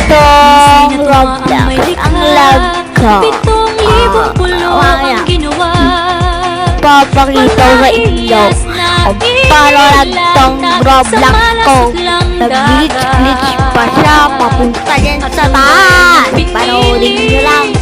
tong Roblox. Ang lag ko. 7,000 pulo ang ginawa. Papakita sa inyo kung paano nagtong Roblox ko. Nag-glitch pa siya papunta yan sa taas. Panoodin nyo lang.